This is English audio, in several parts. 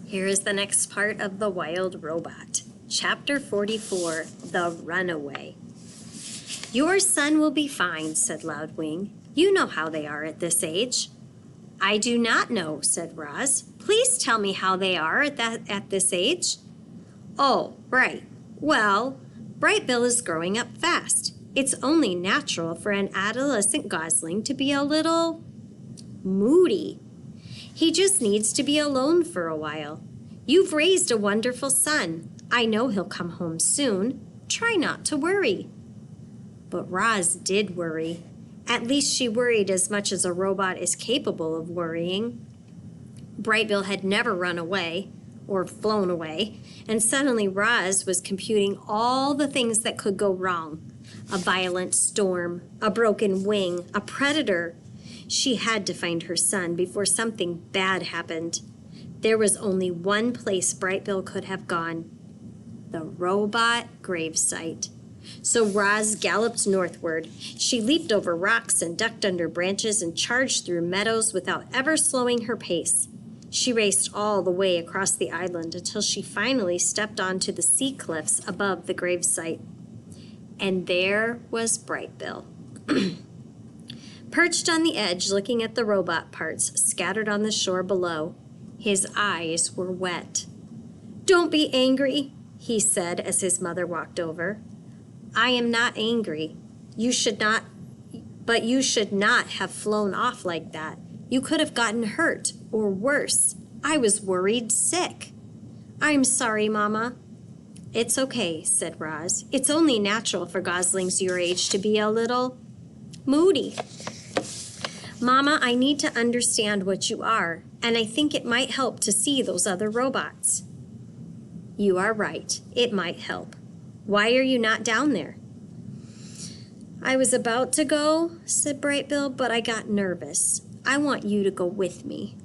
Here is the next part of The Wild Robot. Chapter 44, The Runaway. "Your son will be fine," said Loudwing. "You know how they are at this age." "I do not know," said Roz. "Please tell me how they are at this age." "Oh, right. Well, Brightbill is growing up fast. It's only natural for an adolescent gosling to be a little moody. He just needs to be alone for a while. You've raised a wonderful son. I know he'll come home soon. Try not to worry." But Roz did worry. At least she worried as much as a robot is capable of worrying. Brightbill had never run away or flown away, and suddenly Roz was computing all the things that could go wrong. A violent storm, a broken wing, a predator. She had to find her son before something bad happened. There was only one place Brightbill could have gone: the robot gravesite. So Roz galloped northward. She leaped over rocks and ducked under branches and charged through meadows without ever slowing her pace. She raced all the way across the island until she finally stepped onto the sea cliffs above the gravesite. And there was Brightbill. Perched on the edge, looking at the robot parts scattered on the shore below. His eyes were wet. "Don't be angry," he said as his mother walked over. "I am not angry. But you should not have flown off like that. You could have gotten hurt, or worse. I was worried sick." "I'm sorry, Mama." "It's okay," said Roz. "It's only natural for goslings your age to be a little moody. Mama, I need to understand what you are, and I think it might help to see those other robots." "You are right. It might help. Why are you not down there?" "I was about to go," said Brightbill, "but I got nervous. I want you to go with me."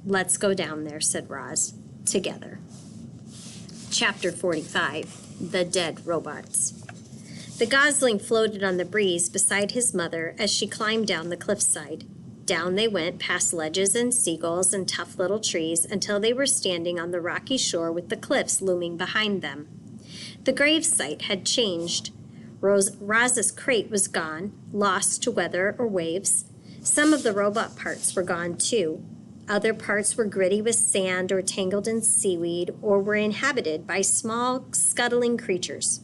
"Let's go down there," said Roz. "Together." Chapter 45, The Dead Robots. The gosling floated on the breeze beside his mother as she climbed down the cliffside. Down they went, past ledges and seagulls and tough little trees, until they were standing on the rocky shore with the cliffs looming behind them. The gravesite had changed. Roz's crate was gone, lost to weather or waves. Some of the robot parts were gone too. Other parts were gritty with sand or tangled in seaweed or were inhabited by small, scuttling creatures.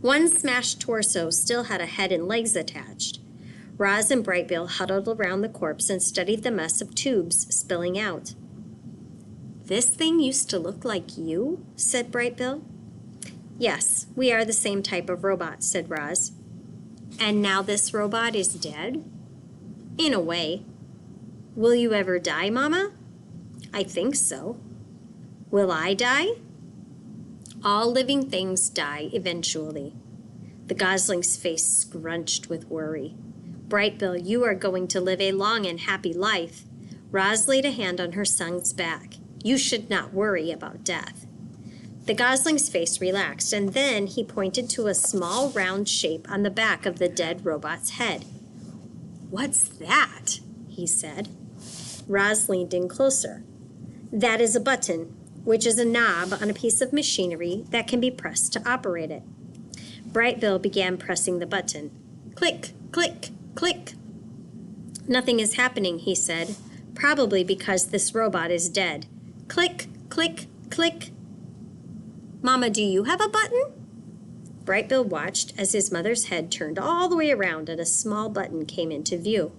One smashed torso still had a head and legs attached. Roz and Brightbill huddled around the corpse and studied the mess of tubes spilling out. "This thing used to look like you?" said Brightbill. "Yes, we are the same type of robot," said Roz. "And now this robot is dead?" "In a way." "Will you ever die, Mama?" "I think so." "Will I die?" "All living things die eventually." The gosling's face scrunched with worry. "Brightbill, you are going to live a long and happy life." Roz laid a hand on her son's back. "You should not worry about death." The gosling's face relaxed, and then he pointed to a small round shape on the back of the dead robot's head. "What's that?" he said. Roz leaned in closer. "That is a button, which is a knob on a piece of machinery that can be pressed to operate it." Brightbill began pressing the button. Click, click, click. "Nothing is happening," he said, "probably because this robot is dead." Click, click, click. "Mama, do you have a button?" Brightbill watched as his mother's head turned all the way around and a small button came into view.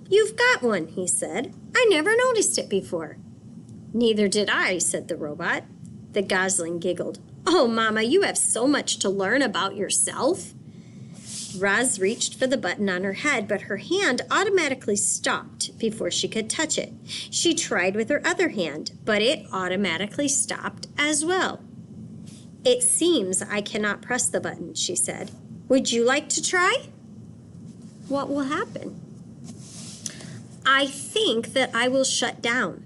"You've got one," he said. "I never noticed it before." "Neither did I," said the robot. The gosling giggled. "Oh, Mama, you have so much to learn about yourself." Roz reached for the button on her head, but her hand automatically stopped before she could touch it. She tried with her other hand, but it automatically stopped as well. "It seems I cannot press the button," she said. "Would you like to try?" "What will happen?" "I think that I will shut down.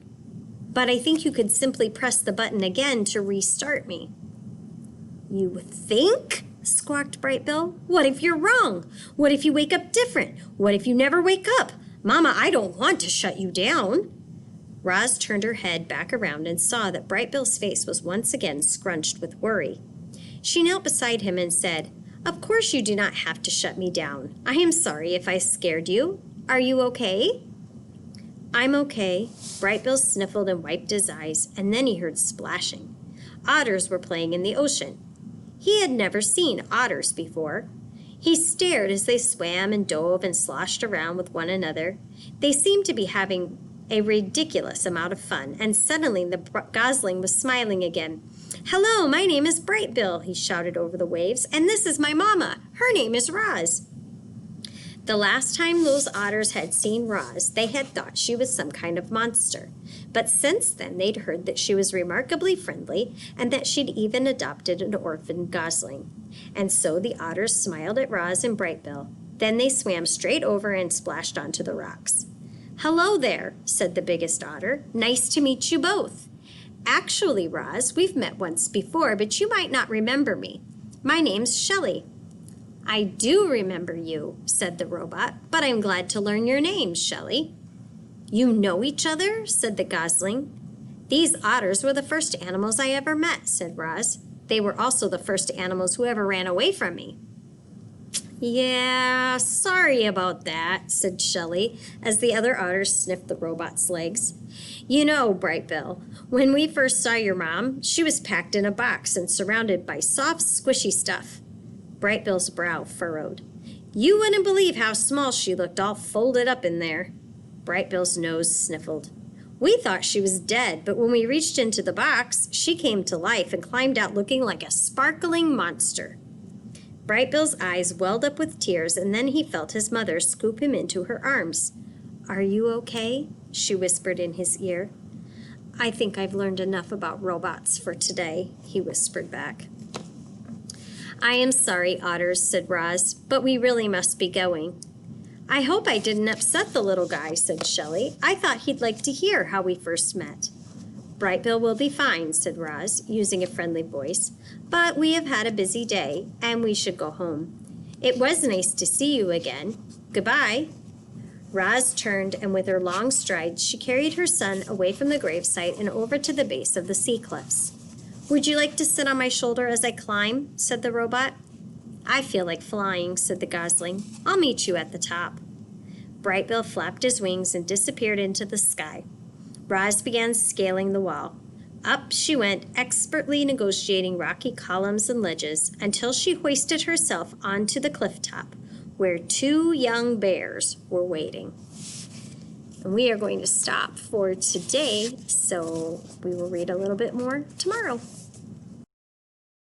But I think you could simply press the button again to restart me." "You think?" squawked Brightbill. "What if you're wrong? What if you wake up different? What if you never wake up? Mama, I don't want to shut you down." Roz turned her head back around and saw that Bright Bill's face was once again scrunched with worry. She knelt beside him and said, "Of course you do not have to shut me down. I am sorry if I scared you. Are you okay?" "I'm okay." Bright Bill sniffled and wiped his eyes, and then he heard splashing. Otters were playing in the ocean. He had never seen otters before. He stared as they swam and dove and sloshed around with one another. They seemed to be having a ridiculous amount of fun, and suddenly the gosling was smiling again. "Hello, my name is Bright Bill," he shouted over the waves, "and this is my mama. Her name is Roz." The last time those otters had seen Roz, they had thought she was some kind of monster. But since then, they'd heard that she was remarkably friendly and that she'd even adopted an orphan gosling. And so the otters smiled at Roz and Bright Bill. Then they swam straight over and splashed onto the rocks. "Hello there," said the biggest otter. "Nice to meet you both. Actually, Roz, we've met once before, but you might not remember me. My name's Shelley." "I do remember you," said the robot, "but I'm glad to learn your name, Shelley." "You know each other?" said the gosling. "These otters were the first animals I ever met," said Roz. "They were also the first animals who ever ran away from me." "Yeah, sorry about that," said Shelley, as the other otters sniffed the robot's legs. "You know, Bright Bill, when we first saw your mom, she was packed in a box and surrounded by soft, squishy stuff." Bright Bill's brow furrowed. "You wouldn't believe how small she looked all folded up in there." Bright Bill's nose sniffled. "We thought she was dead, but when we reached into the box, she came to life and climbed out looking like a sparkling monster." Bright Bill's eyes welled up with tears, and then he felt his mother scoop him into her arms. "Are you okay?" she whispered in his ear. "I think I've learned enough about robots for today," he whispered back. "I am sorry, otters," said Roz, "but we really must be going." "I hope I didn't upset the little guy," said Shelley. "I thought he'd like to hear how we first met." "Bright Bill will be fine," said Roz, using a friendly voice. "But we have had a busy day, and we should go home. It was nice to see you again. Goodbye." Roz turned, and with her long strides, she carried her son away from the gravesite and over to the base of the sea cliffs. "Would you like to sit on my shoulder as I climb?" said the robot. "I feel like flying," said the gosling. "I'll meet you at the top." Bright Bill flapped his wings and disappeared into the sky. Roz began scaling the wall. Up she went, expertly negotiating rocky columns and ledges until she hoisted herself onto the cliff top, where 2 young bears were waiting. And we are going to stop for today, so we will read a little bit more tomorrow.